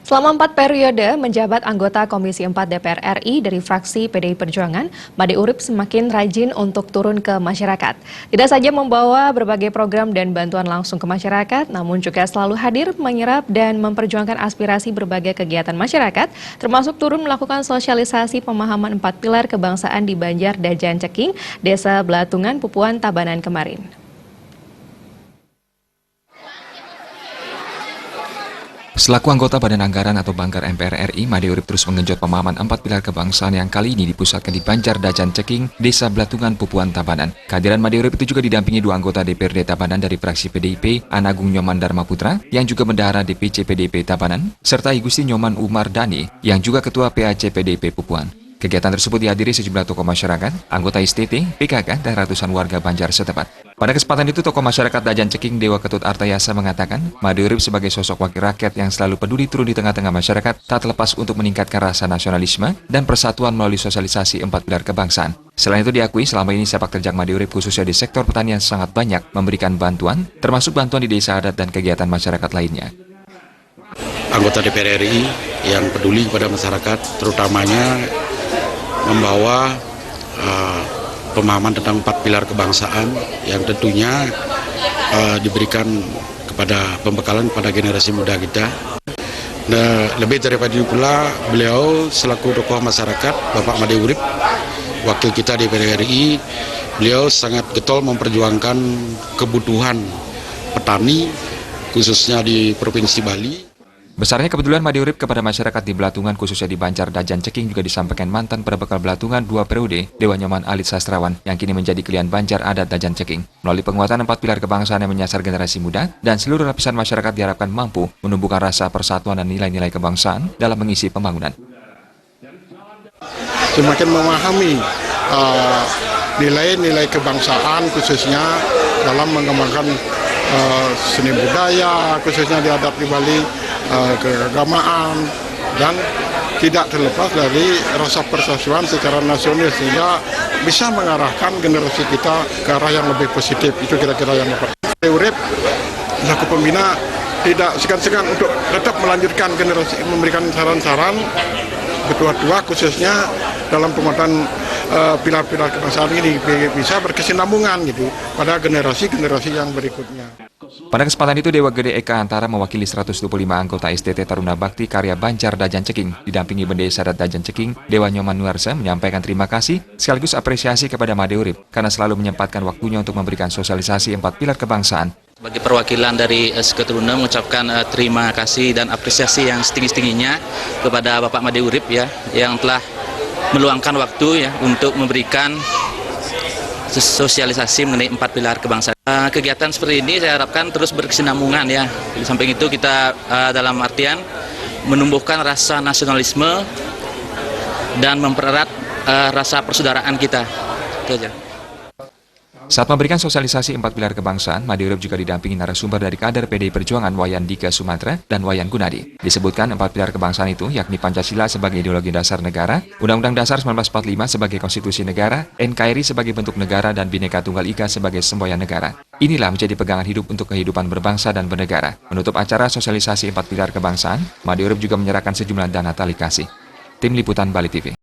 Selama 4 periode menjabat anggota Komisi 4 DPR RI dari fraksi PDI Perjuangan, Made Urip semakin rajin untuk turun ke masyarakat. Tidak saja membawa berbagai program dan bantuan langsung ke masyarakat, namun juga selalu hadir menyerap dan memperjuangkan aspirasi berbagai kegiatan masyarakat, termasuk turun melakukan sosialisasi pemahaman 4 pilar kebangsaan di Banjar Dajan Ceking, Desa Belatungan, Pupuan, Tabanan kemarin. Selaku anggota Badan Anggaran atau Banggar MPR RI, Made Urip terus menggenjot pemahaman 4 pilar kebangsaan yang kali ini dipusatkan di Banjar Dajan Ceking, Desa Belatungan, Pupuan, Tabanan. Kehadiran Made Urip itu juga didampingi 2 anggota DPRD Tabanan dari fraksi PDIP, Anagung Nyoman Dharma Putra, yang juga bendahara DPC PDIP Tabanan, serta Igusti Nyoman Umar Dhani, yang juga ketua PAC PDIP Pupuan. Kegiatan tersebut dihadiri sejumlah tokoh masyarakat, anggota STT, PKK, dan ratusan warga Banjar setempat. Pada kesempatan itu, tokoh masyarakat Dajan Ceking Dewa Ketut Artayasa mengatakan, Made Urip sebagai sosok wakil rakyat yang selalu peduli turun di tengah-tengah masyarakat, tak terlepas untuk meningkatkan rasa nasionalisme dan persatuan melalui sosialisasi 4 pilar kebangsaan. Selain itu diakui, selama ini sepak terjang Made Urip khususnya di sektor pertanian sangat banyak memberikan bantuan, termasuk bantuan di desa adat dan kegiatan masyarakat lainnya. Anggota DPR RI yang peduli kepada masyarakat, terutamanya membawa pemahaman tentang 4 pilar kebangsaan yang tentunya diberikan kepada pembekalan pada generasi muda kita. Nah, lebih daripada itu pula, beliau selaku tokoh masyarakat, Bapak Made Urip, wakil kita di DPR RI, beliau sangat getol memperjuangkan kebutuhan petani, khususnya di Provinsi Bali. Besarnya kepedulian Made Urip kepada masyarakat di Belatungan khususnya di Banjar Dajan Ceking juga disampaikan mantan perbekal Belatungan 2 periode Dewa Nyoman Alit Sastrawan yang kini menjadi klien Banjar Adat Dajan Ceking. Melalui penguatan 4 pilar kebangsaan yang menyasar generasi muda dan seluruh lapisan masyarakat diharapkan mampu menumbuhkan rasa persatuan dan nilai-nilai kebangsaan dalam mengisi pembangunan. Semakin memahami nilai-nilai kebangsaan khususnya dalam mengembangkan seni budaya, khususnya di adat di Bali, keagamaan, dan tidak terlepas dari rasa persatuan secara nasional sehingga bisa mengarahkan generasi kita ke arah yang lebih positif. Itu kira-kira yang dapat. Made Urip selaku pembina tidak segan-segan untuk tetap melanjutkan generasi, memberikan saran-saran ketua-tua khususnya dalam penguatan pilar-pilar kebangsaan ini bisa berkesinambungan gitu pada generasi-generasi yang berikutnya. Pada kesempatan itu, Dewa Gede Eka Antara mewakili 125 anggota STT Taruna Bakti Karya Banjar Dajan Ceking, didampingi Bendesa Adat Dajan Ceking, Dewa Nyoman Nuarsa menyampaikan terima kasih sekaligus apresiasi kepada Made Urip karena selalu menyempatkan waktunya untuk memberikan sosialisasi 4 pilar kebangsaan. Sebagai perwakilan dari Seketuruna mengucapkan terima kasih dan apresiasi yang setinggi-tingginya kepada Bapak Made Urip ya, yang telah meluangkan waktu ya untuk memberikan sosialisasi mengenai 4 pilar kebangsaan. Kegiatan seperti ini saya harapkan terus berkesinambungan ya. Di samping itu kita dalam artian menumbuhkan rasa nasionalisme dan mempererat rasa persaudaraan kita. Itu aja. Saat memberikan sosialisasi 4 pilar kebangsaan, Made Urip juga didampingi narasumber dari kader PDI Perjuangan Wayan Dika Sumatra dan Wayan Gunadi. Disebutkan 4 pilar kebangsaan itu yakni Pancasila sebagai ideologi dasar negara, Undang-Undang Dasar 1945 sebagai konstitusi negara, NKRI sebagai bentuk negara, dan Bhinneka Tunggal Ika sebagai semboyan negara. Inilah menjadi pegangan hidup untuk kehidupan berbangsa dan bernegara. Menutup acara sosialisasi 4 pilar kebangsaan, Made Urip juga menyerahkan sejumlah dana tali kasih. Tim Liputan Bali TV.